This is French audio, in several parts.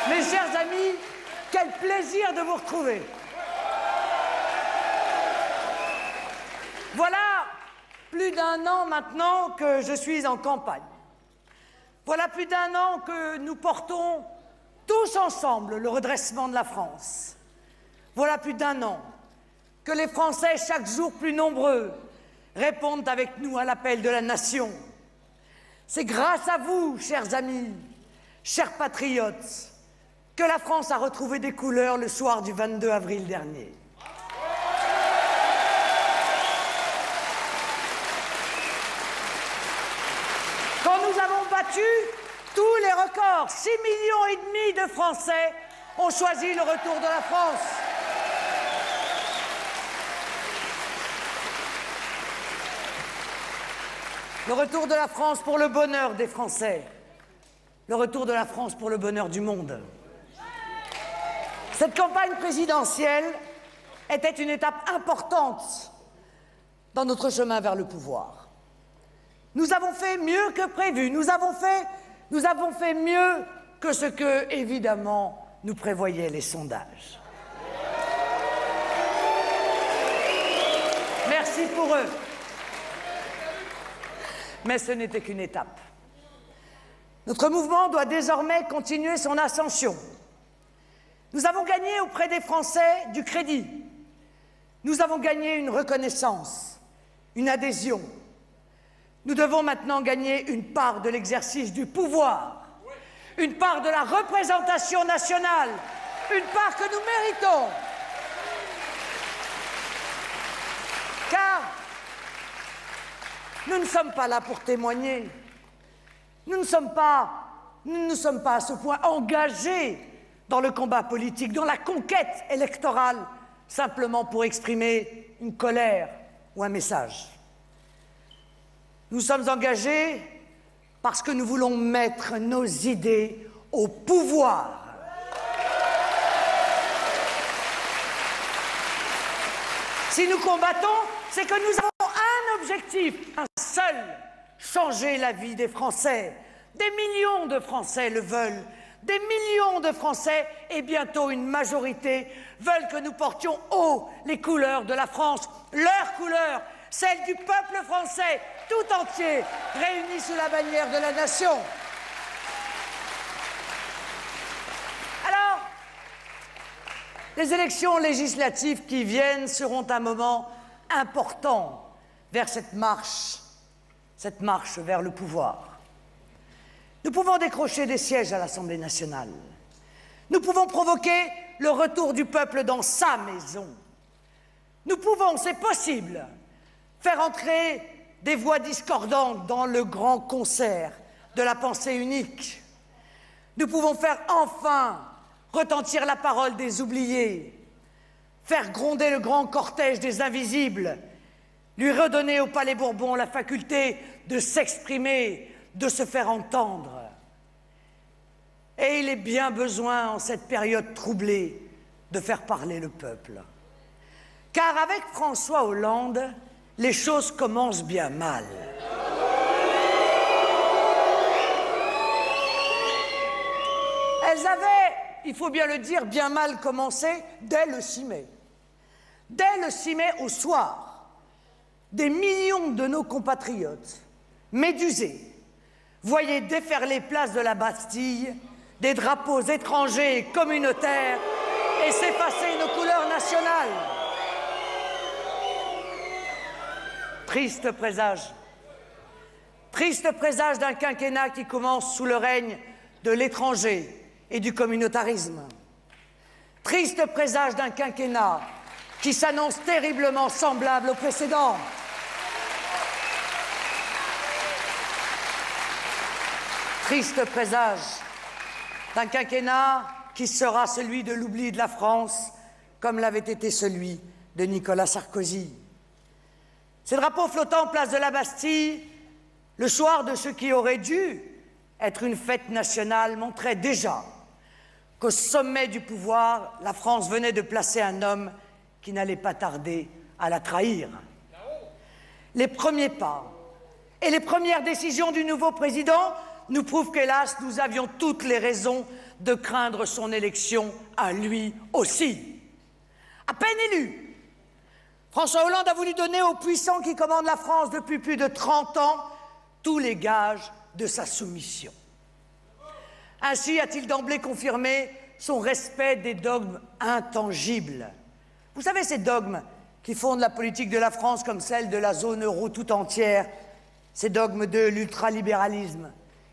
Mes chers amis, quel plaisir de vous retrouver. Voilà plus d'un an maintenant que je suis en campagne. Voilà plus d'un an que nous portons tous ensemble le redressement de la France. Voilà plus d'un an que les Français, chaque jour plus nombreux, répondent avec nous à l'appel de la nation. C'est grâce à vous, chers amis, chers patriotes, que la France a retrouvé des couleurs le soir du 22 avril dernier. Quand nous avons battu tous les records, 6,5 millions de Français ont choisi le retour de la France. Le retour de la France pour le bonheur des Français. Le retour de la France pour le bonheur du monde. Cette campagne présidentielle était une étape importante dans notre chemin vers le pouvoir. Nous avons fait mieux que prévu. Nous avons fait mieux que ce que, évidemment, nous prévoyaient les sondages. Merci pour eux. Mais ce n'était qu'une étape. Notre mouvement doit désormais continuer son ascension. Nous avons gagné auprès des Français du crédit. Nous avons gagné une reconnaissance, une adhésion. Nous devons maintenant gagner une part de l'exercice du pouvoir, une part de la représentation nationale, une part que nous méritons. Car nous ne sommes pas là pour témoigner. Nous ne sommes pas à ce point engagés dans le combat politique, dans la conquête électorale, simplement pour exprimer une colère ou un message. Nous sommes engagés parce que nous voulons mettre nos idées au pouvoir. Si nous combattons, c'est que nous avons un objectif, un seul, changer la vie des Français. Des millions de Français le veulent. Des millions de Français, et bientôt une majorité, veulent que nous portions haut les couleurs de la France, leurs couleurs, celles du peuple français, tout entier, réunis sous la bannière de la nation. Alors, les élections législatives qui viennent seront un moment important vers cette marche vers le pouvoir. Nous pouvons décrocher des sièges à l'Assemblée nationale. Nous pouvons provoquer le retour du peuple dans sa maison. Nous pouvons, c'est possible, faire entrer des voix discordantes dans le grand concert de la pensée unique. Nous pouvons faire enfin retentir la parole des oubliés, faire gronder le grand cortège des invisibles, lui redonner au Palais Bourbon la faculté de s'exprimer, de se faire entendre. Et il est bien besoin, en cette période troublée, de faire parler le peuple. Car avec François Hollande, les choses commencent bien mal. Elles avaient, il faut bien le dire, bien mal commencé dès le 6 mai. Dès le 6 mai au soir, des millions de nos compatriotes, médusés, voyaient déferler place de la Bastille des drapeaux étrangers et communautaires et s'effacer nos couleurs nationales. Triste présage d'un quinquennat qui commence sous le règne de l'étranger et du communautarisme. Triste présage d'un quinquennat qui s'annonce terriblement semblable au précédent. Triste présage d'un quinquennat qui sera celui de l'oubli de la France, comme l'avait été celui de Nicolas Sarkozy. Ces drapeaux flottants place de la Bastille, le soir de ce qui aurait dû être une fête nationale, montraient déjà qu'au sommet du pouvoir, la France venait de placer un homme qui n'allait pas tarder à la trahir. Les premiers pas et les premières décisions du nouveau président nous prouve qu'hélas, nous avions toutes les raisons de craindre son élection à lui aussi. À peine élu, François Hollande a voulu donner aux puissants qui commandent la France depuis plus de 30 ans tous les gages de sa soumission. Ainsi a-t-il d'emblée confirmé son respect des dogmes intangibles. Vous savez, ces dogmes qui fondent la politique de la France comme celle de la zone euro tout entière, ces dogmes de l'ultralibéralisme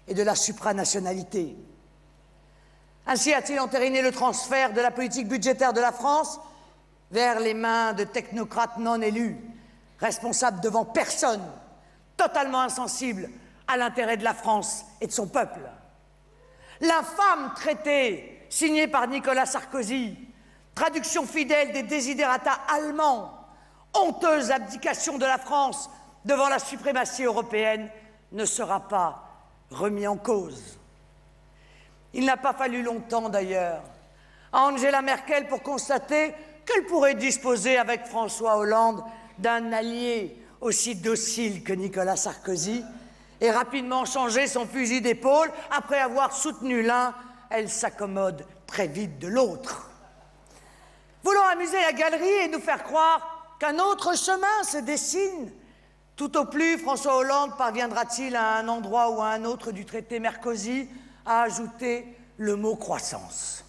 et de la supranationalité. Ainsi a-t-il entériné le transfert de la politique budgétaire de la France vers les mains de technocrates non élus, responsables devant personne, totalement insensibles à l'intérêt de la France et de son peuple. L'infâme traité signé par Nicolas Sarkozy, traduction fidèle des desiderata allemands, honteuse abdication de la France devant la suprématie européenne, ne sera pas remis en cause. Il n'a pas fallu longtemps d'ailleurs à Angela Merkel pour constater qu'elle pourrait disposer avec François Hollande d'un allié aussi docile que Nicolas Sarkozy et rapidement changer son fusil d'épaule. Après avoir soutenu l'un, elle s'accommode très vite de l'autre. Voulant amuser la galerie et nous faire croire qu'un autre chemin se dessine, tout au plus François Hollande parviendra-t-il à un endroit ou à un autre du traité Merkozy à ajouter le mot croissance.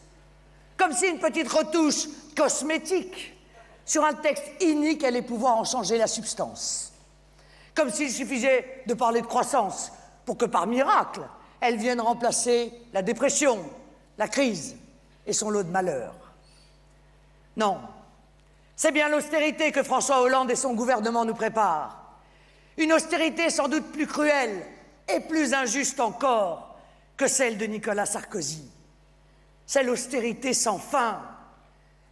Comme si une petite retouche cosmétique sur un texte inique allait pouvoir en changer la substance. Comme s'il suffisait de parler de croissance pour que, par miracle, elle vienne remplacer la dépression, la crise et son lot de malheurs. Non, c'est bien l'austérité que François Hollande et son gouvernement nous préparent. Une austérité sans doute plus cruelle et plus injuste encore que celle de Nicolas Sarkozy. C'est l'austérité sans fin,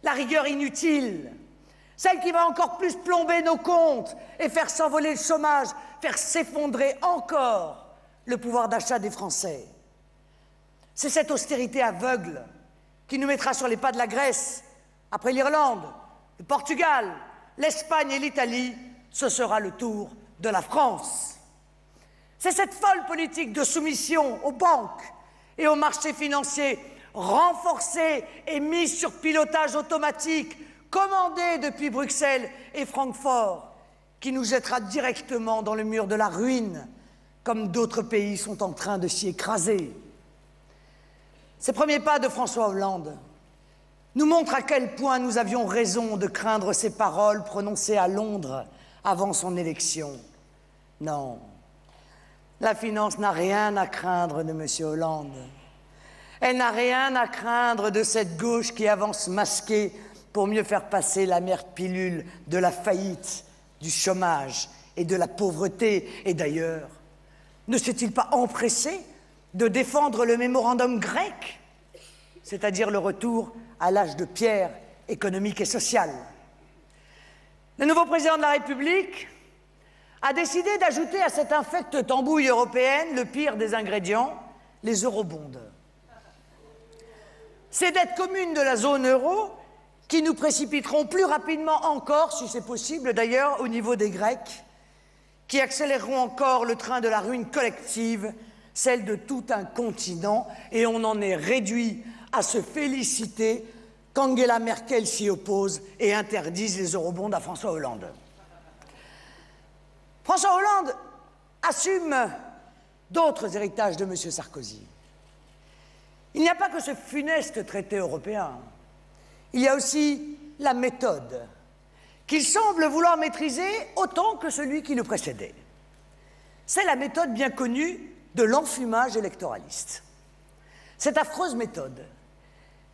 la rigueur inutile, celle qui va encore plus plomber nos comptes et faire s'envoler le chômage, faire s'effondrer encore le pouvoir d'achat des Français. C'est cette austérité aveugle qui nous mettra sur les pas de la Grèce. Après l'Irlande, le Portugal, l'Espagne et l'Italie, ce sera le tour de la France. C'est cette folle politique de soumission aux banques et aux marchés financiers renforcée et mise sur pilotage automatique, commandée depuis Bruxelles et Francfort, qui nous jettera directement dans le mur de la ruine, comme d'autres pays sont en train de s'y écraser. Ces premiers pas de François Hollande nous montrent à quel point nous avions raison de craindre ces paroles prononcées à Londres avant son élection. Non, la finance n'a rien à craindre de M. Hollande. Elle n'a rien à craindre de cette gauche qui avance masquée pour mieux faire passer l'amère pilule de la faillite, du chômage et de la pauvreté. Et d'ailleurs, ne s'est-il pas empressé de défendre le mémorandum grec, c'est-à-dire le retour à l'âge de pierre économique et social? Le nouveau président de la République a décidé d'ajouter à cette infecte tambouille européenne le pire des ingrédients, les eurobonds. Ces dettes communes de la zone euro qui nous précipiteront plus rapidement encore, si c'est possible d'ailleurs, au niveau des Grecs, qui accéléreront encore le train de la ruine collective, celle de tout un continent, et on en est réduit à se féliciter qu'Angela Merkel s'y oppose et interdise les eurobonds à François Hollande. François Hollande assume d'autres héritages de M. Sarkozy. Il n'y a pas que ce funeste traité européen, il y a aussi la méthode, qu'il semble vouloir maîtriser autant que celui qui le précédait. C'est la méthode bien connue de l'enfumage électoraliste. Cette affreuse méthode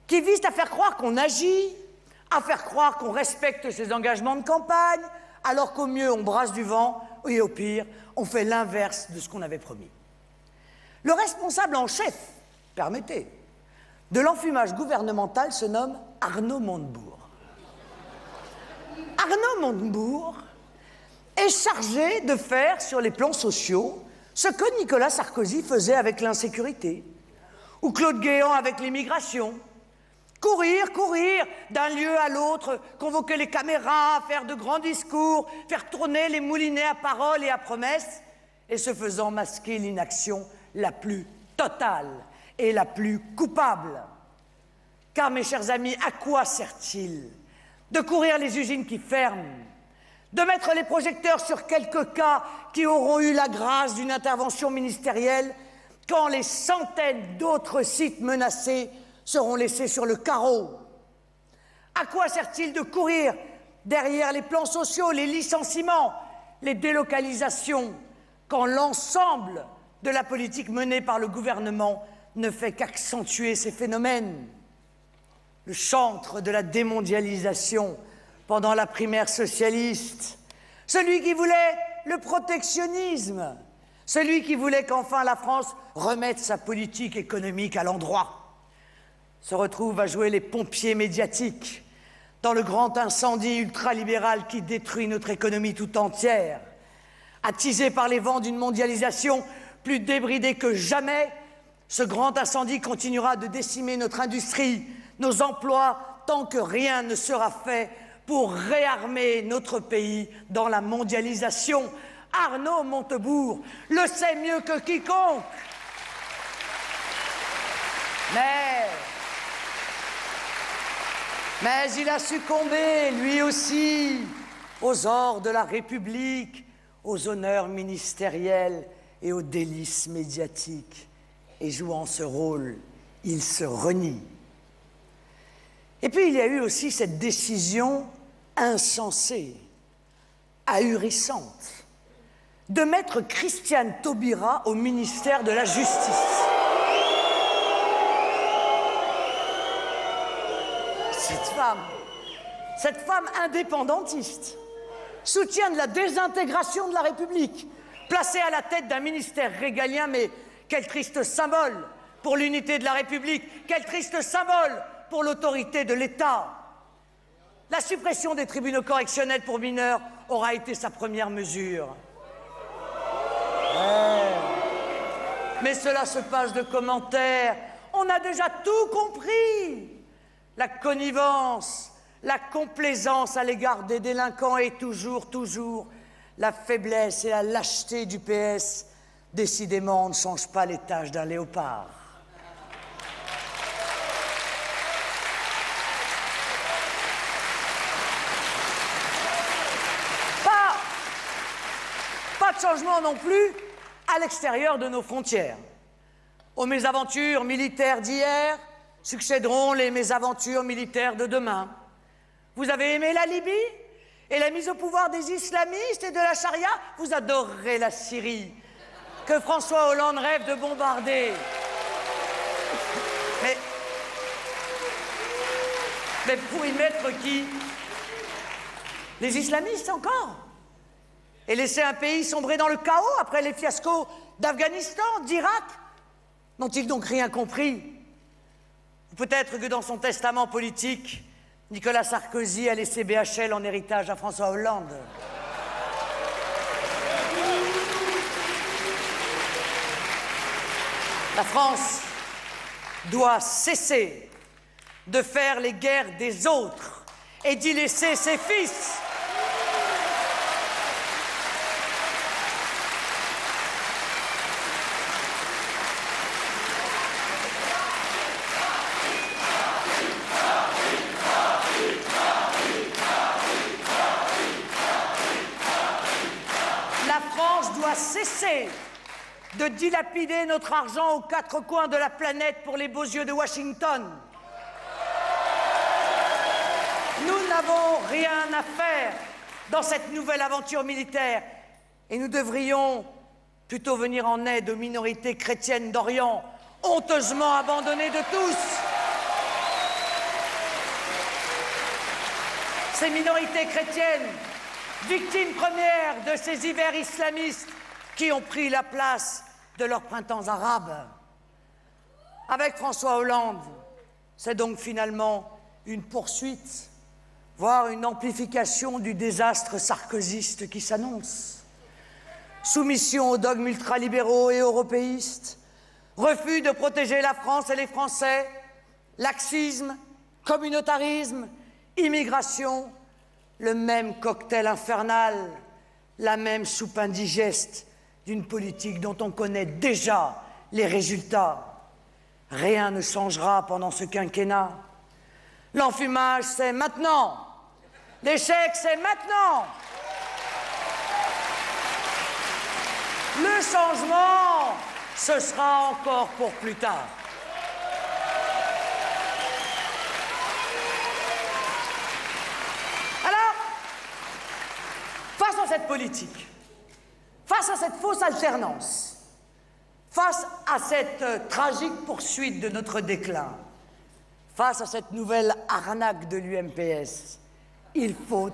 qui vise à faire croire qu'on agit, à faire croire qu'on respecte ses engagements de campagne, alors qu'au mieux on brasse du vent et au pire on fait l'inverse de ce qu'on avait promis. Le responsable en chef, permettez, de l'enfumage gouvernemental se nomme Arnaud Montebourg. Arnaud Montebourg est chargé de faire sur les plans sociaux ce que Nicolas Sarkozy faisait avec l'insécurité, ou Claude Guéant avec l'immigration. Courir d'un lieu à l'autre, convoquer les caméras, faire de grands discours, faire tourner les moulinets à paroles et à promesses, et ce faisant masquer l'inaction la plus totale et la plus coupable. Car, mes chers amis, à quoi sert-il de courir les usines qui ferment, de mettre les projecteurs sur quelques cas qui auront eu la grâce d'une intervention ministérielle, quand les centaines d'autres sites menacés seront laissés sur le carreau? À quoi sert-il de courir derrière les plans sociaux, les licenciements, les délocalisations, quand l'ensemble de la politique menée par le gouvernement ne fait qu'accentuer ces phénomènes? Le chantre de la démondialisation pendant la primaire socialiste, celui qui voulait le protectionnisme, celui qui voulait qu'enfin la France remette sa politique économique à l'endroit, se retrouve à jouer les pompiers médiatiques dans le grand incendie ultralibéral qui détruit notre économie tout entière. Attisé par les vents d'une mondialisation plus débridée que jamais, ce grand incendie continuera de décimer notre industrie, nos emplois, tant que rien ne sera fait pour réarmer notre pays dans la mondialisation. Arnaud Montebourg le sait mieux que quiconque. Mais il a succombé, lui aussi, aux ors de la République, aux honneurs ministériels et aux délices médiatiques. Et jouant ce rôle, il se renie. Et puis il y a eu aussi cette décision insensée, ahurissante, de mettre Christiane Taubira au ministère de la Justice. Cette femme indépendantiste, soutien de la désintégration de la République, placée à la tête d'un ministère régalien, mais quel triste symbole pour l'unité de la République, quel triste symbole pour l'autorité de l'État. La suppression des tribunaux correctionnels pour mineurs aura été sa première mesure. Mais cela se passe de commentaires. On a déjà tout compris. La connivence, la complaisance à l'égard des délinquants et toujours la faiblesse et la lâcheté du PS. Décidément, on ne change pas les taches d'un léopard. Pas de changement non plus à l'extérieur de nos frontières. Aux mésaventures militaires d'hier succéderont les mésaventures militaires de demain. Vous avez aimé la Libye et la mise au pouvoir des islamistes et de la charia? Vous adorerez la Syrie, que François Hollande rêve de bombarder. Mais pour y mettre qui? Les islamistes encore? Et laisser un pays sombrer dans le chaos après les fiascos d'Afghanistan, d'Irak? N'ont-ils donc rien compris? Ou peut-être que dans son testament politique, Nicolas Sarkozy a laissé BHL en héritage à François Hollande. La France doit cesser de faire les guerres des autres et d'y laisser ses fils. Cesser de dilapider notre argent aux quatre coins de la planète pour les beaux yeux de Washington. Nous n'avons rien à faire dans cette nouvelle aventure militaire et nous devrions plutôt venir en aide aux minorités chrétiennes d'Orient, honteusement abandonnées de tous. Ces minorités chrétiennes, victimes premières de ces hivers islamistes qui ont pris la place de leurs printemps arabes. Avec François Hollande, c'est donc finalement une poursuite, voire une amplification du désastre sarkozyste qui s'annonce. Soumission aux dogmes ultralibéraux et européistes, refus de protéger la France et les Français, laxisme, communautarisme, immigration, le même cocktail infernal, la même soupe indigeste d'une politique dont on connaît déjà les résultats. Rien ne changera pendant ce quinquennat. L'enfumage, c'est maintenant. L'échec, c'est maintenant. Le changement, ce sera encore pour plus tard. Alors, face à cette politique, face à cette fausse alternance, face à cette tragique poursuite de notre déclin, face à cette nouvelle arnaque de l'UMPS, il faut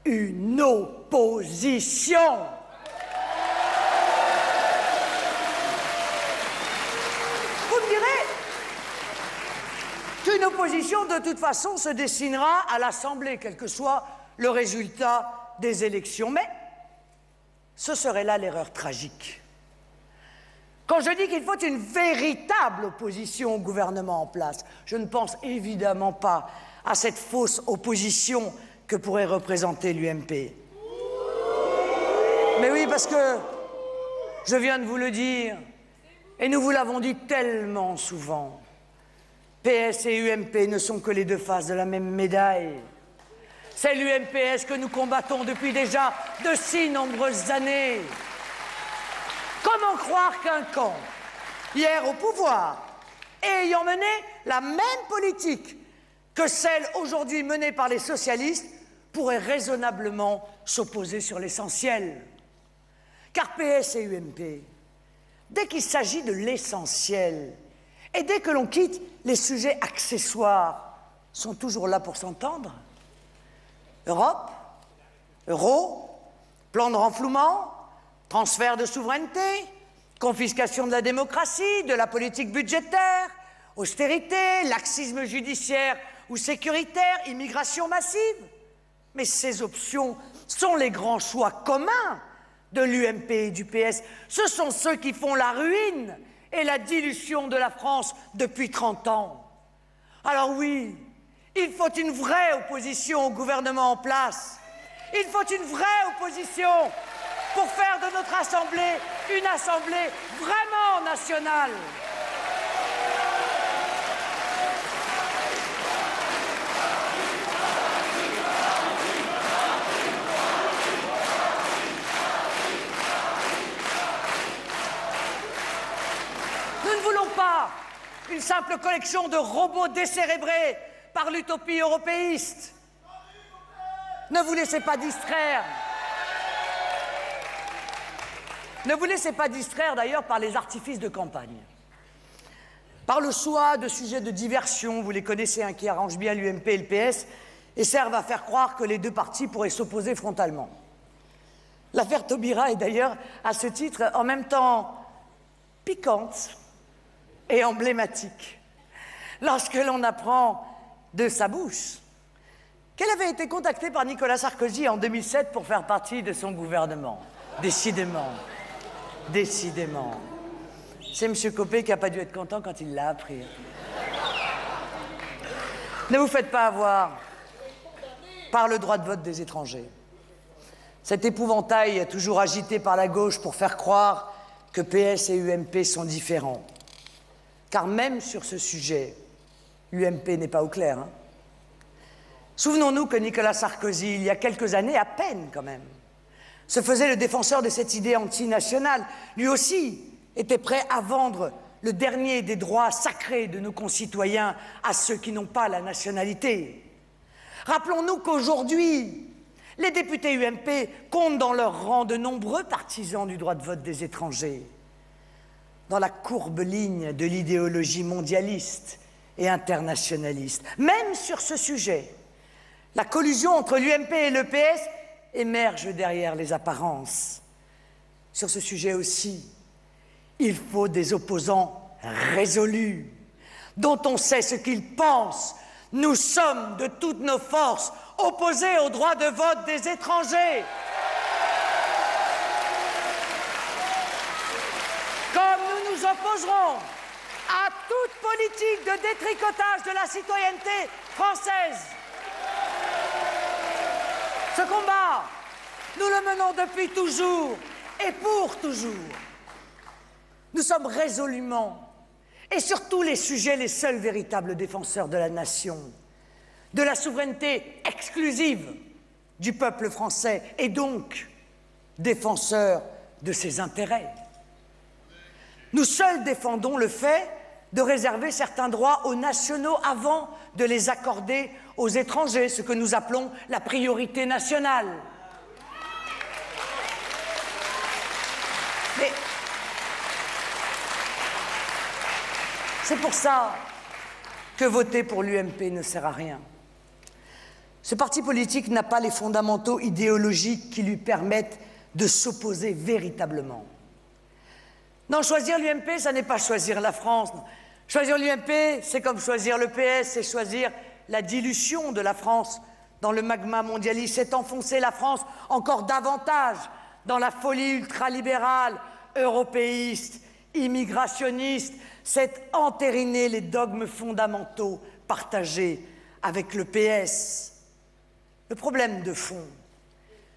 une opposition. Vous me direz qu'une opposition, de toute façon, se dessinera à l'Assemblée, quel que soit le résultat des élections. Mais ce serait là l'erreur tragique. Quand je dis qu'il faut une véritable opposition au gouvernement en place, je ne pense évidemment pas à cette fausse opposition que pourrait représenter l'UMP. Mais oui, parce que je viens de vous le dire, et nous vous l'avons dit tellement souvent, PS et UMP ne sont que les deux faces de la même médaille. C'est l'UMPS que nous combattons depuis déjà de si nombreuses années. Comment croire qu'un camp, hier au pouvoir, et ayant mené la même politique que celle aujourd'hui menée par les socialistes, pourrait raisonnablement s'opposer sur l'essentiel? Car PS et UMP, dès qu'il s'agit de l'essentiel, et dès que l'on quitte les sujets accessoires, sont toujours là pour s'entendre. Europe, euro, plan de renflouement, transfert de souveraineté, confiscation de la démocratie, de la politique budgétaire, austérité, laxisme judiciaire ou sécuritaire, immigration massive. Mais ces options sont les grands choix communs de l'UMP et du PS. Ce sont ceux qui font la ruine et la dilution de la France depuis 30 ans. Alors oui, il faut une vraie opposition au gouvernement en place. Il faut une vraie opposition pour faire de notre Assemblée une Assemblée vraiment nationale. Nous ne voulons pas une simple collection de robots décérébrés par l'utopie européiste. Ne vous laissez pas distraire. Ne vous laissez pas distraire d'ailleurs par les artifices de campagne, par le choix de sujets de diversion, vous les connaissez, hein, qui arrangent bien l'UMP et le PS, et servent à faire croire que les deux partis pourraient s'opposer frontalement. L'affaire Taubira est d'ailleurs, à ce titre, en même temps piquante et emblématique, lorsque l'on apprend de sa bouche qu'elle avait été contactée par Nicolas Sarkozy en 2007 pour faire partie de son gouvernement. Décidément. Décidément. C'est M. Copé qui n'a pas dû être content quand il l'a appris. Ne vous faites pas avoir par le droit de vote des étrangers. Cet épouvantail toujours agité par la gauche pour faire croire que PS et UMP sont différents. Car même sur ce sujet, l'UMP n'est pas au clair. Hein. Souvenons-nous que Nicolas Sarkozy, il y a quelques années, à peine quand même, se faisait le défenseur de cette idée antinationale. Lui aussi était prêt à vendre le dernier des droits sacrés de nos concitoyens à ceux qui n'ont pas la nationalité. Rappelons-nous qu'aujourd'hui, les députés UMP comptent dans leur rang de nombreux partisans du droit de vote des étrangers. Dans la courbe ligne de l'idéologie mondialiste et internationaliste. Même sur ce sujet, la collusion entre l'UMP et le PS émerge derrière les apparences. Sur ce sujet aussi, il faut des opposants résolus, dont on sait ce qu'ils pensent. Nous sommes de toutes nos forces opposés au droit de vote des étrangers. Comme nous nous opposerons à toute politique de détricotage de la citoyenneté française. Ce combat, nous le menons depuis toujours et pour toujours. Nous sommes résolument, et sur tous les sujets, les seuls véritables défenseurs de la nation, de la souveraineté exclusive du peuple français, et donc défenseurs de ses intérêts. Nous seuls défendons le fait de réserver certains droits aux nationaux avant de les accorder aux étrangers, ce que nous appelons la priorité nationale. Mais c'est pour ça que voter pour l'UMP ne sert à rien. Ce parti politique n'a pas les fondamentaux idéologiques qui lui permettent de s'opposer véritablement. Non, choisir l'UMP, ça n'est pas choisir la France. Choisir l'UMP, c'est comme choisir le PS, c'est choisir la dilution de la France dans le magma mondialiste, c'est enfoncer la France encore davantage dans la folie ultralibérale, européiste, immigrationniste, c'est entériner les dogmes fondamentaux partagés avec le PS. Le problème de fond,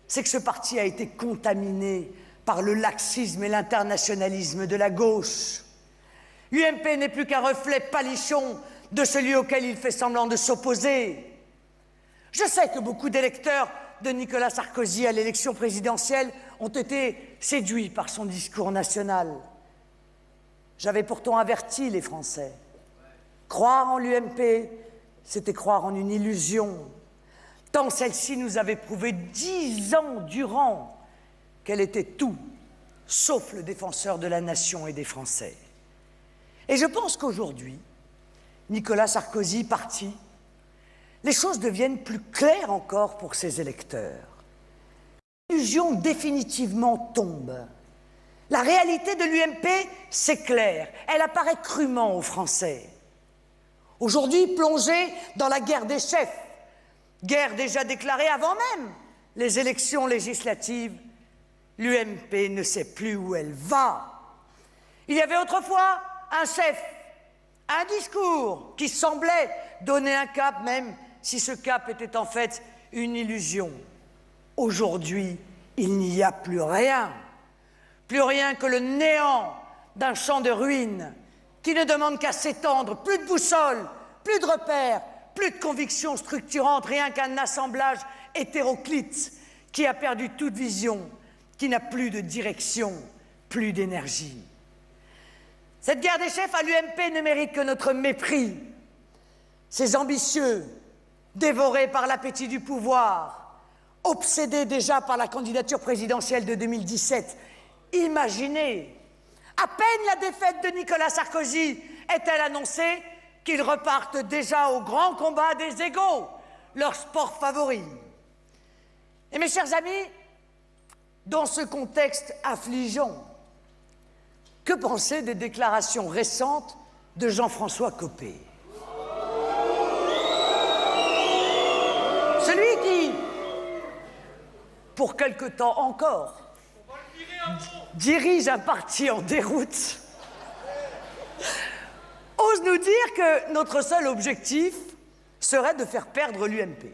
c'est que ce parti a été contaminé par le laxisme et l'internationalisme de la gauche. L'UMP n'est plus qu'un reflet palichon de celui auquel il fait semblant de s'opposer. Je sais que beaucoup d'électeurs de Nicolas Sarkozy à l'élection présidentielle ont été séduits par son discours national. J'avais pourtant averti les Français. Croire en l'UMP, c'était croire en une illusion, tant celle-ci nous avait prouvé 10 ans durant qu'elle était tout, sauf le défenseur de la nation et des Français. Et je pense qu'aujourd'hui, Nicolas Sarkozy parti, les choses deviennent plus claires encore pour ses électeurs. L'illusion définitivement tombe. La réalité de l'UMP s'éclaire, elle apparaît crûment aux Français. Aujourd'hui, plongé dans la guerre des chefs, guerre déjà déclarée avant même les élections législatives, l'UMP ne sait plus où elle va. Il y avait autrefois un chef, un discours qui semblait donner un cap, même si ce cap était en fait une illusion. Aujourd'hui, il n'y a plus rien que le néant d'un champ de ruines qui ne demande qu'à s'étendre, plus de boussole, plus de repères, plus de convictions structurantes, rien qu'un assemblage hétéroclite qui a perdu toute vision, qui n'a plus de direction, plus d'énergie. Cette guerre des chefs à l'UMP ne mérite que notre mépris. Ces ambitieux, dévorés par l'appétit du pouvoir, obsédés déjà par la candidature présidentielle de 2017, imaginez, à peine la défaite de Nicolas Sarkozy est-elle annoncée qu'ils repartent déjà au grand combat des égaux, leur sport favori. Et mes chers amis, dans ce contexte affligeant, que penser des déclarations récentes de Jean-François Copé? Celui qui, pour quelque temps encore, dirige un parti en déroute, ose nous dire que notre seul objectif serait de faire perdre l'UMP.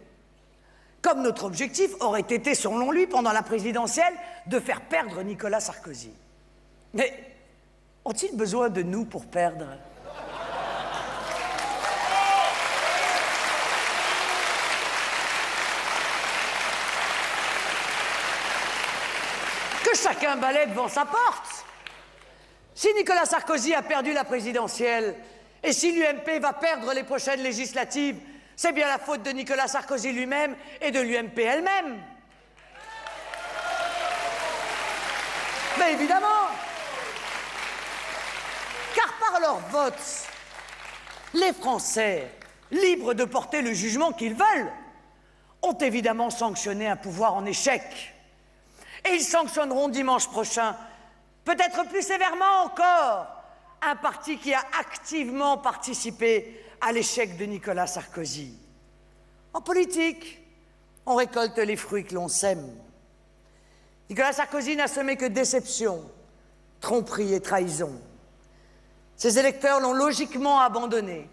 Comme notre objectif aurait été, selon lui, pendant la présidentielle, de faire perdre Nicolas Sarkozy. Mais ont-ils besoin de nous pour perdre? Que chacun balaie devant sa porte. Si Nicolas Sarkozy a perdu la présidentielle et si l'UMP va perdre les prochaines législatives, c'est bien la faute de Nicolas Sarkozy lui-même et de l'UMP elle-même. Mais évidemment, car par leur vote, les Français, libres de porter le jugement qu'ils veulent, ont évidemment sanctionné un pouvoir en échec. Et ils sanctionneront dimanche prochain, peut-être plus sévèrement encore, un parti qui a activement participé à l'échec de Nicolas Sarkozy. En politique, on récolte les fruits que l'on sème. Nicolas Sarkozy n'a semé que déception, tromperie et trahison. Ses électeurs l'ont logiquement abandonné.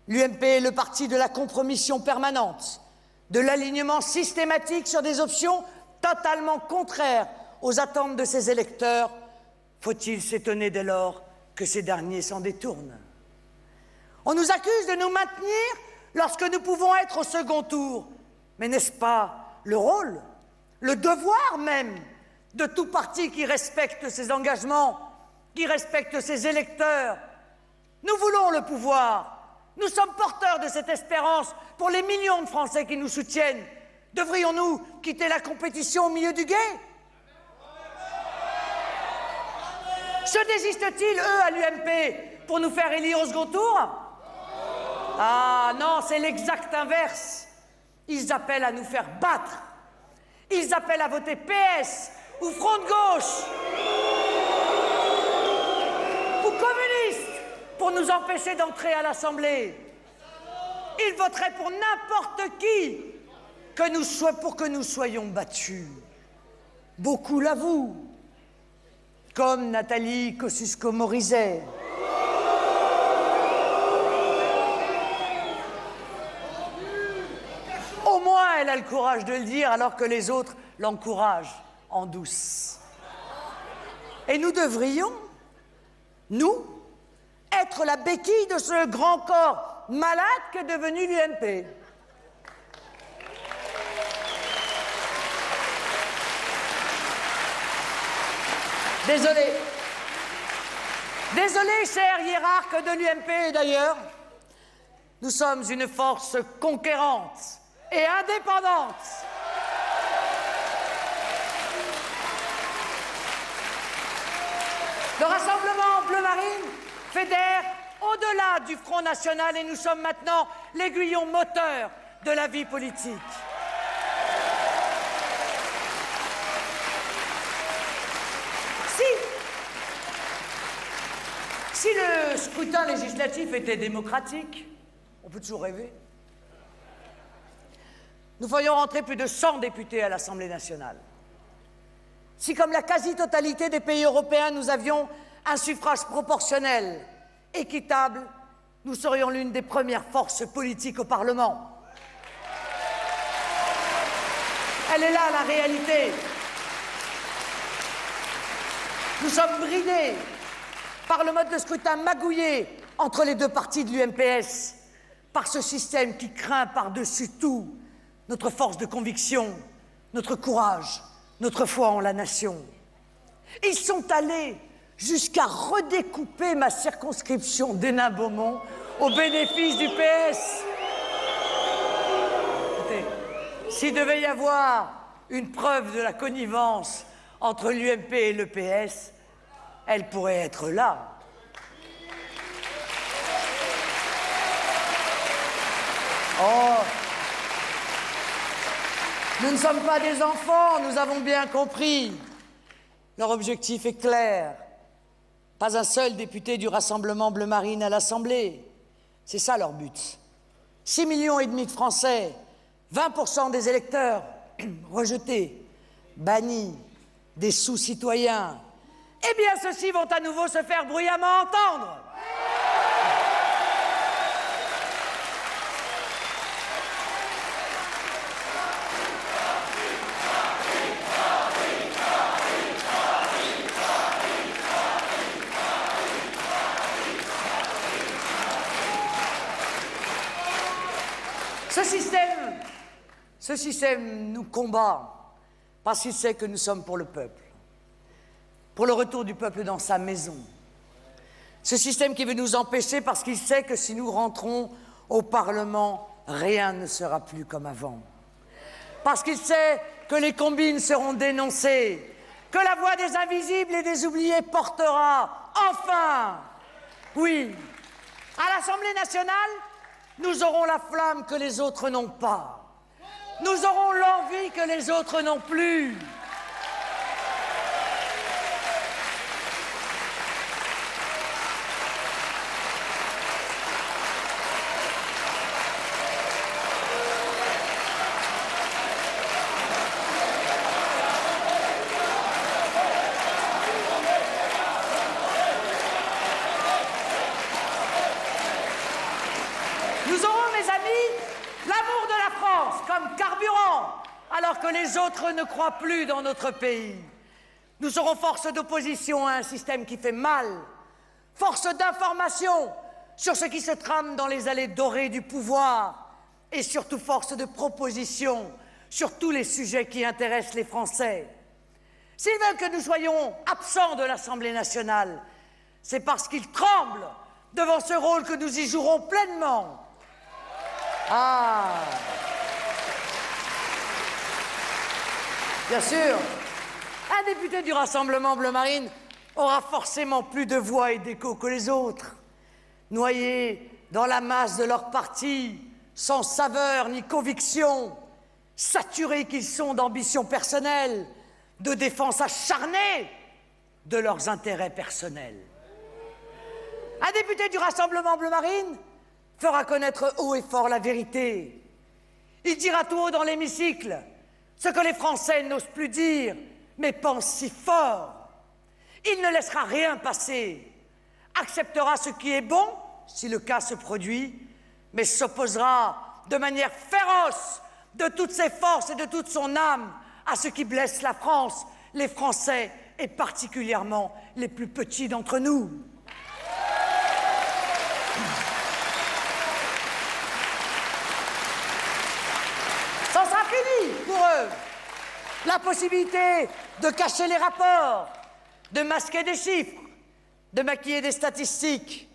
L'UMP est le parti de la compromission permanente, de l'alignement systématique sur des options totalement contraires aux attentes de ses électeurs, Faut-il s'étonner dès lors que ces derniers s'en détournent? On nous accuse de nous maintenir lorsque nous pouvons être au second tour. Mais n'est-ce pas le rôle, le devoir même de tout parti qui respecte ses engagements, qui respecte ses électeurs? Nous voulons le pouvoir. Nous sommes porteurs de cette espérance pour les millions de Français qui nous soutiennent. Devrions-nous quitter la compétition au milieu du gué? Se désistent-ils, eux, à l'UMP, pour nous faire élire au second tour? Ah non, c'est l'exact inverse. Ils appellent à nous faire battre. Ils appellent à voter PS ou Front de gauche ou communistes pour nous empêcher d'entrer à l'Assemblée. Ils voteraient pour n'importe qui pour que nous soyons battus. Beaucoup l'avouent, comme Nathalie Kosciusko-Morizet. Au moins, elle a le courage de le dire, alors que les autres l'encouragent en douce. Et nous devrions, nous, être la béquille de ce grand corps malade qu'est devenu l'UMP. Désolé. Désolé, chers hiérarques de l'UMP, d'ailleurs. Nous sommes une force conquérante et indépendante. Le Rassemblement Bleu Marine fédère au-delà du Front National et nous sommes maintenant l'aiguillon moteur de la vie politique. Si le scrutin législatif était démocratique, on peut toujours rêver, nous ferions rentrer plus de 100 députés à l'Assemblée nationale. Si, comme la quasi-totalité des pays européens, nous avions un suffrage proportionnel, équitable, nous serions l'une des premières forces politiques au Parlement. Elle est là, la réalité. Nous sommes bridés par le mode de scrutin magouillé entre les deux partis de l'UMPS, par ce système qui craint par-dessus tout notre force de conviction, notre courage, notre foi en la nation. Ils sont allés jusqu'à redécouper ma circonscription d'Hénin-Beaumont au bénéfice du PS. Écoutez, s'il devait y avoir une preuve de la connivence entre l'UMP et le PS, elle pourrait être là. Oh, nous ne sommes pas des enfants, nous avons bien compris. Leur objectif est clair. Pas un seul député du Rassemblement Bleu Marine à l'Assemblée. C'est ça leur but. 6,5 millions de Français, 20% des électeurs rejetés, bannis, des sous-citoyens. Eh bien, ceux-ci vont à nouveau se faire bruyamment entendre. Ce système nous combat parce qu'il sait que nous sommes pour le peuple, pour le retour du peuple dans sa maison. Ce système qui veut nous empêcher parce qu'il sait que si nous rentrons au Parlement, rien ne sera plus comme avant. Parce qu'il sait que les combines seront dénoncées, que la voix des invisibles et des oubliés portera enfin. Oui, à l'Assemblée nationale, nous aurons la flamme que les autres n'ont pas. Nous aurons l'envie que les autres n'ont plus. Nous aurons, mes amis, l'amour de la France comme carburant, alors que les autres ne croient plus dans notre pays. Nous serons force d'opposition à un système qui fait mal, force d'information sur ce qui se trame dans les allées dorées du pouvoir et surtout force de proposition sur tous les sujets qui intéressent les Français. S'ils veulent que nous soyons absents de l'Assemblée nationale, c'est parce qu'ils tremblent devant ce rôle que nous y jouerons pleinement. Ah! Bien sûr, un député du Rassemblement Bleu Marine aura forcément plus de voix et d'écho que les autres, noyés dans la masse de leur parti, sans saveur ni conviction, saturés qu'ils sont d'ambition personnelle, de défense acharnée de leurs intérêts personnels. Un député du Rassemblement Bleu Marine fera connaître haut et fort la vérité. Il dira tout haut dans l'hémicycle ce que les Français n'osent plus dire, mais pensent si fort. Il ne laissera rien passer, acceptera ce qui est bon, si le cas se produit, mais s'opposera de manière féroce, de toutes ses forces et de toute son âme, à ce qui blesse la France, les Français et particulièrement les plus petits d'entre nous. Ça sera fini pour eux. La possibilité de cacher les rapports, de masquer des chiffres, de maquiller des statistiques,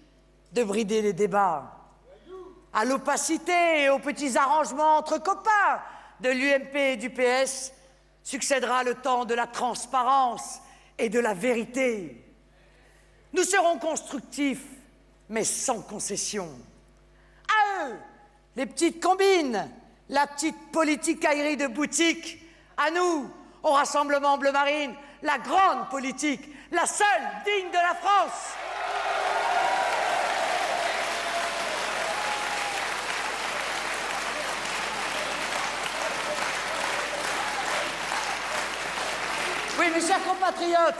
de brider les débats. À l'opacité et aux petits arrangements entre copains de l'UMP et du PS succédera le temps de la transparence et de la vérité. Nous serons constructifs, mais sans concession. À eux, les petites combines, la petite politicaillerie de boutique. À nous, au Rassemblement Bleu Marine, la grande politique, la seule digne de la France. Oui, mes chers compatriotes,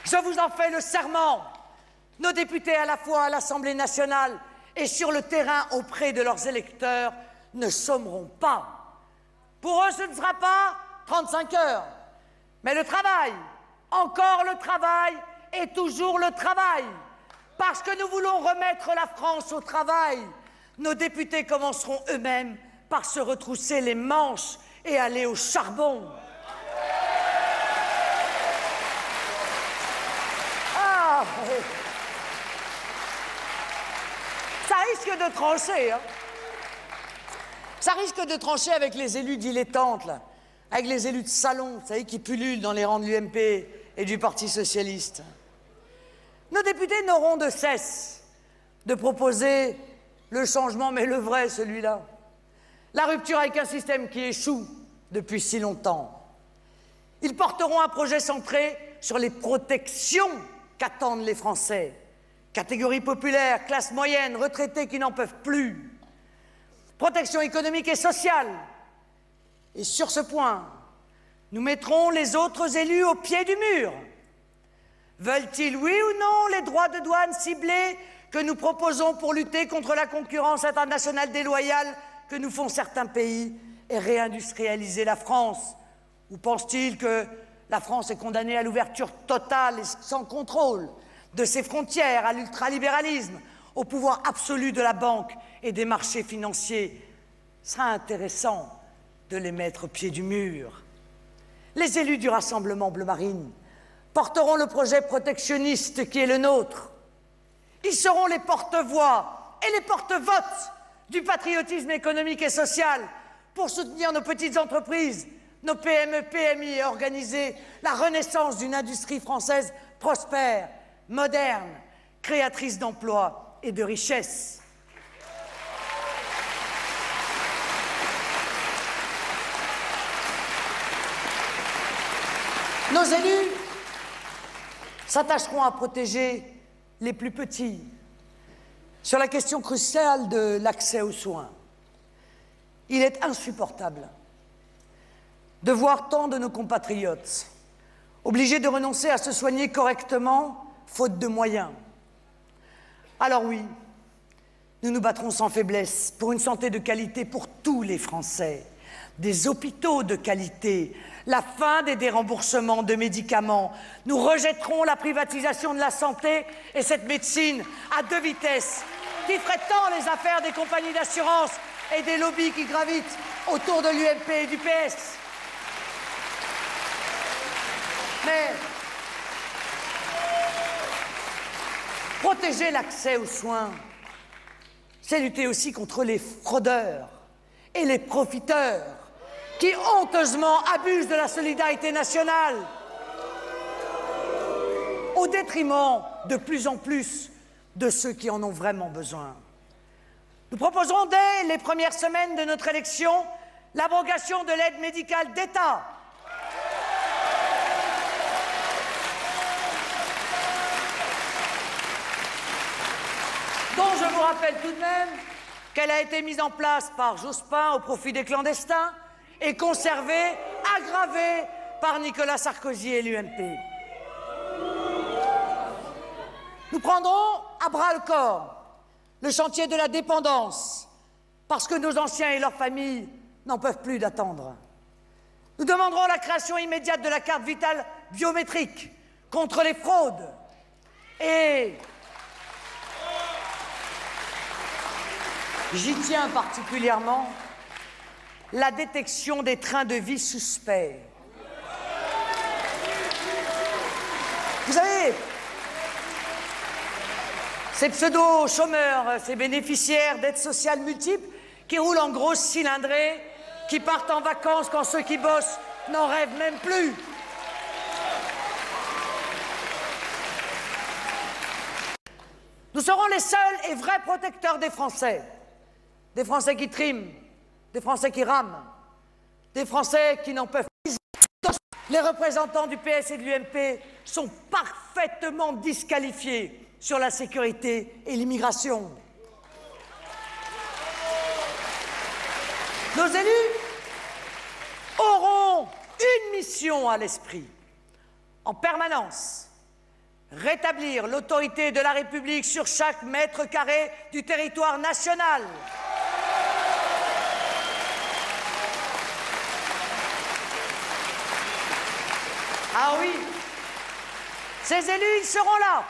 je vous en fais le serment. Nos députés, à la fois à l'Assemblée nationale et sur le terrain auprès de leurs électeurs, ne sommeront pas. Pour eux, ce ne sera pas 35 heures. Mais le travail, encore le travail et toujours le travail. Parce que nous voulons remettre la France au travail, nos députés commenceront eux-mêmes par se retrousser les manches et aller au charbon. Ah, ça risque de trancher, hein. Ça risque de trancher avec les élus dilettantes, là, avec les élus de salon, vous savez, qui pullulent dans les rangs de l'UMP et du Parti socialiste. Nos députés n'auront de cesse de proposer le changement, mais le vrai, celui-là. La rupture avec un système qui échoue depuis si longtemps. Ils porteront un projet centré sur les protections qu'attendent les Français. Catégories populaires, classe moyenne, retraités qui n'en peuvent plus. Protection économique et sociale. Et sur ce point, nous mettrons les autres élus au pied du mur. Veulent-ils, oui ou non, les droits de douane ciblés que nous proposons pour lutter contre la concurrence internationale déloyale que nous font certains pays et réindustrialiser la France? Ou pensent-ils que la France est condamnée à l'ouverture totale et sans contrôle de ses frontières, à l'ultralibéralisme, au pouvoir absolu de la banque et des marchés financiers? Ce sera intéressant de les mettre au pied du mur. Les élus du Rassemblement Bleu Marine porteront le projet protectionniste qui est le nôtre. Ils seront les porte-voix et les porte-votes du patriotisme économique et social pour soutenir nos petites entreprises, nos PME, PMI et organiser la renaissance d'une industrie française prospère, moderne, créatrice d'emplois et de richesses. Nos élus s'attacheront à protéger les plus petits sur la question cruciale de l'accès aux soins. Il est insupportable de voir tant de nos compatriotes obligés de renoncer à se soigner correctement faute de moyens. Alors oui, nous nous battrons sans faiblesse pour une santé de qualité pour tous les Français, des hôpitaux de qualité, la fin des déremboursements de médicaments. Nous rejetterons la privatisation de la santé et cette médecine à deux vitesses qui ferait tant les affaires des compagnies d'assurance et des lobbies qui gravitent autour de l'UMP et du PS. Mais protéger l'accès aux soins, c'est lutter aussi contre les fraudeurs et les profiteurs qui honteusement abusent de la solidarité nationale au détriment de plus en plus de ceux qui en ont vraiment besoin. Nous proposerons dès les premières semaines de notre élection l'abrogation de l'aide médicale d'État. Dont je vous rappelle tout de même qu'elle a été mise en place par Jospin au profit des clandestins et conservée, aggravée par Nicolas Sarkozy et l'UMP. Nous prendrons à bras-le-corps le chantier de la dépendance, parce que nos anciens et leurs familles n'en peuvent plus d'attendre. Nous demanderons la création immédiate de la carte vitale biométrique contre les fraudes et j'y tiens particulièrement la détection des trains de vie suspects. Vous savez, ces pseudo-chômeurs, ces bénéficiaires d'aides sociales multiples qui roulent en grosse cylindrée, qui partent en vacances quand ceux qui bossent n'en rêvent même plus. Nous serons les seuls et vrais protecteurs des Français qui triment, des Français qui rament, des Français qui n'en peuvent plus. Les représentants du PS et de l'UMP sont parfaitement disqualifiés sur la sécurité et l'immigration. Nos élus auront une mission à l'esprit, en permanence, rétablir l'autorité de la République sur chaque mètre carré du territoire national. Ah oui, ces élus, ils seront là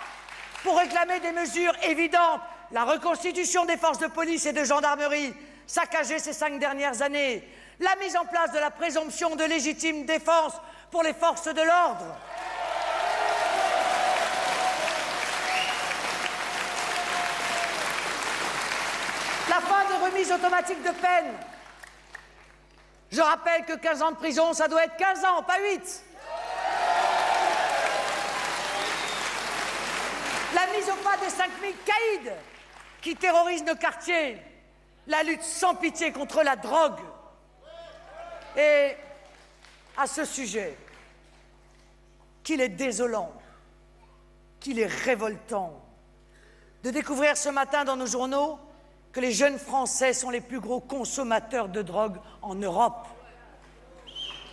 pour réclamer des mesures évidentes, la reconstitution des forces de police et de gendarmerie, saccagées ces 5 dernières années, la mise en place de la présomption de légitime défense pour les forces de l'ordre. La fin des remises automatiques de peine. Je rappelle que 15 ans de prison, ça doit être 15 ans, pas 8. La mise au pas des 5000 caïds qui terrorisent nos quartiers. La lutte sans pitié contre la drogue. Et à ce sujet, qu'il est désolant, qu'il est révoltant de découvrir ce matin dans nos journaux que les jeunes Français sont les plus gros consommateurs de drogue en Europe.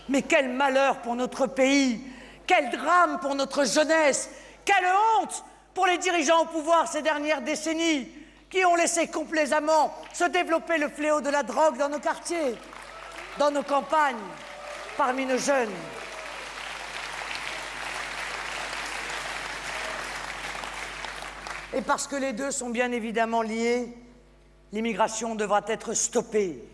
Mais quel malheur pour notre pays, quel drame pour notre jeunesse, quelle honte pour les dirigeants au pouvoir ces dernières décennies qui ont laissé complaisamment se développer le fléau de la drogue dans nos quartiers, dans nos campagnes, parmi nos jeunes. Et parce que les deux sont bien évidemment liés, l'immigration devra être stoppée.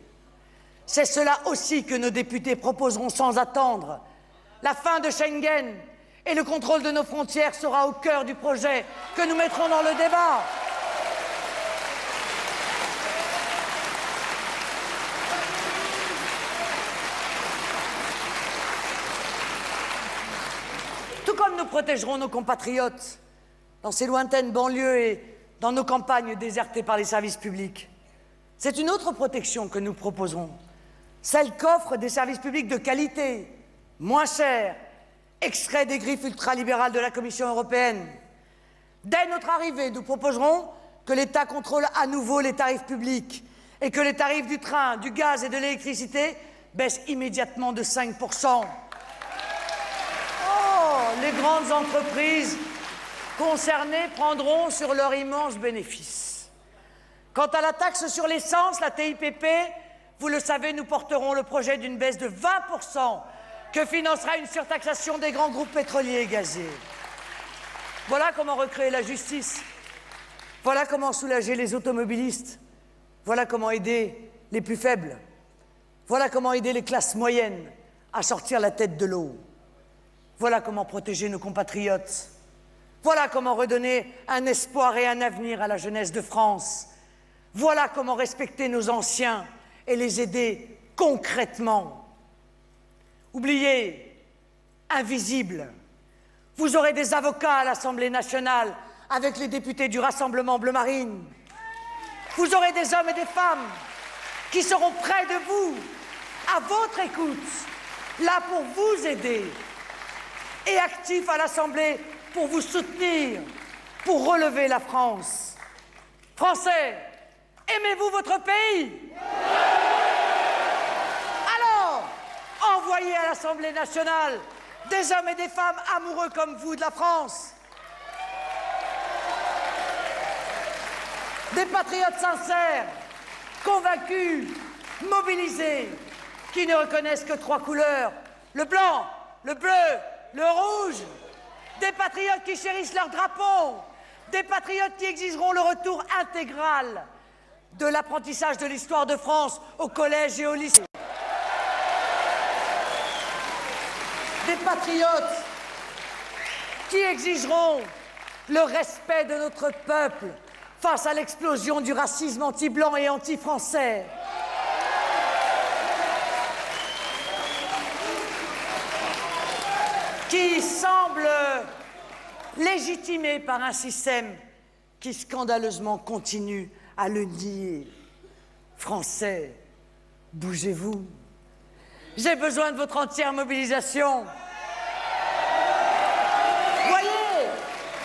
C'est cela aussi que nos députés proposeront sans attendre. La fin de Schengen et le contrôle de nos frontières sera au cœur du projet que nous mettrons dans le débat. Tout comme nous protégerons nos compatriotes dans ces lointaines banlieues et dans nos campagnes désertées par les services publics. C'est une autre protection que nous proposerons, celle qu'offrent des services publics de qualité, moins chers, extraits des griffes ultralibérales de la Commission européenne. Dès notre arrivée, nous proposerons que l'État contrôle à nouveau les tarifs publics et que les tarifs du train, du gaz et de l'électricité baissent immédiatement de 5%. Oh, les grandes entreprises concernées prendront sur leur immense bénéfice. Quant à la taxe sur l'essence, la TIPP, vous le savez, nous porterons le projet d'une baisse de 20% que financera une surtaxation des grands groupes pétroliers et gaziers. Voilà comment recréer la justice. Voilà comment soulager les automobilistes. Voilà comment aider les plus faibles. Voilà comment aider les classes moyennes à sortir la tête de l'eau. Voilà comment protéger nos compatriotes. Voilà comment redonner un espoir et un avenir à la jeunesse de France. Voilà comment respecter nos anciens et les aider concrètement. Oubliez, invisible, vous aurez des avocats à l'Assemblée nationale avec les députés du Rassemblement Bleu Marine. Vous aurez des hommes et des femmes qui seront près de vous, à votre écoute, là pour vous aider, et actifs à l'Assemblée pour vous soutenir, pour relever la France. Français, aimez-vous votre pays? Alors, envoyez à l'Assemblée nationale des hommes et des femmes amoureux comme vous de la France. Des patriotes sincères, convaincus, mobilisés, qui ne reconnaissent que 3 couleurs, le blanc, le bleu, le rouge. Des patriotes qui chérissent leur drapeau, des patriotes qui exigeront le retour intégral de l'apprentissage de l'histoire de France au collège et au lycée. Des patriotes qui exigeront le respect de notre peuple face à l'explosion du racisme anti-blanc et anti-français. Qui semble légitimé par un système qui scandaleusement continue à le nier. Français, bougez-vous. J'ai besoin de votre entière mobilisation. Voyez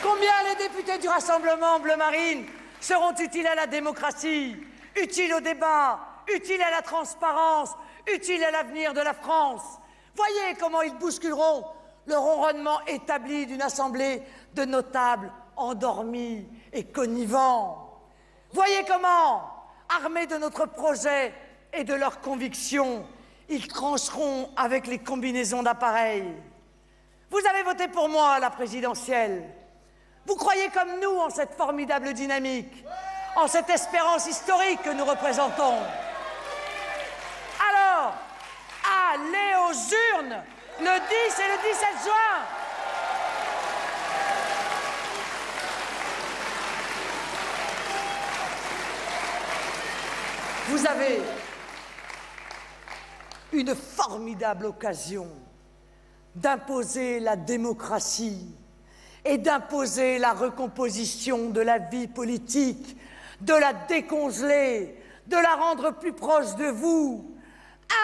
combien les députés du Rassemblement Bleu Marine seront utiles à la démocratie, utiles au débat, utiles à la transparence, utiles à l'avenir de la France. Voyez comment ils bousculeront le ronronnement établi d'une assemblée de notables endormis et connivants. Voyez comment, armés de notre projet et de leurs convictions, ils trancheront avec les combinaisons d'appareils. Vous avez voté pour moi à la présidentielle. Vous croyez comme nous en cette formidable dynamique, en cette espérance historique que nous représentons. Alors, allez aux urnes le 10 et le 17 juin. Vous avez une formidable occasion d'imposer la démocratie et d'imposer la recomposition de la vie politique, de la décongeler, de la rendre plus proche de vous.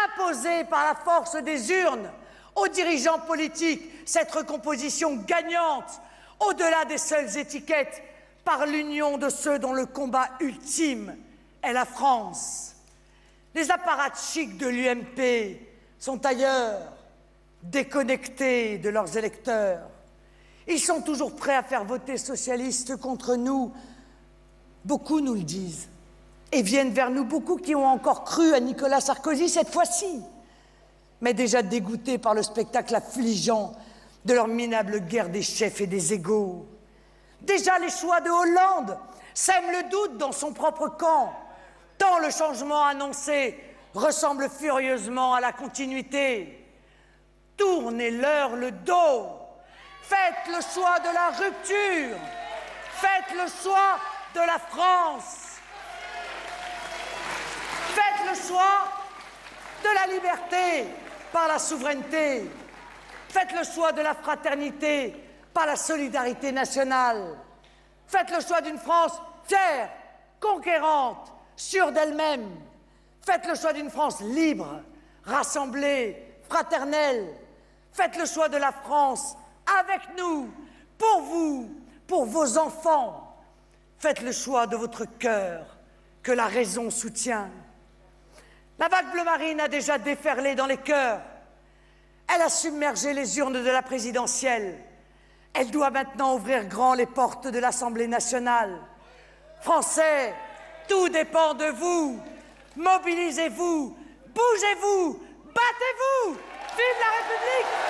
Imposer par la force des urnes aux dirigeants politiques cette recomposition gagnante, au-delà des seules étiquettes, par l'union de ceux dont le combat ultime est la France. Les apparatchiks de l'UMP sont ailleurs, déconnectés de leurs électeurs. Ils sont toujours prêts à faire voter socialistes contre nous. Beaucoup nous le disent. Et viennent vers nous beaucoup qui ont encore cru à Nicolas Sarkozy cette fois-ci, mais déjà dégoûtés par le spectacle affligeant de leur minable guerre des chefs et des égaux. Déjà les choix de Hollande sèment le doute dans son propre camp, tant le changement annoncé ressemble furieusement à la continuité. Tournez-leur le dos. Faites le choix de la rupture. Faites le choix de la France. Faites le choix de la liberté par la souveraineté. Faites le choix de la fraternité par la solidarité nationale. Faites le choix d'une France fière, conquérante, sûre d'elle-même. Faites le choix d'une France libre, rassemblée, fraternelle. Faites le choix de la France avec nous, pour vous, pour vos enfants. Faites le choix de votre cœur, que la raison soutient. La vague bleu marine a déjà déferlé dans les cœurs. Elle a submergé les urnes de la présidentielle. Elle doit maintenant ouvrir grand les portes de l'Assemblée nationale. Français, tout dépend de vous. Mobilisez-vous, bougez-vous, battez-vous. Vive la République!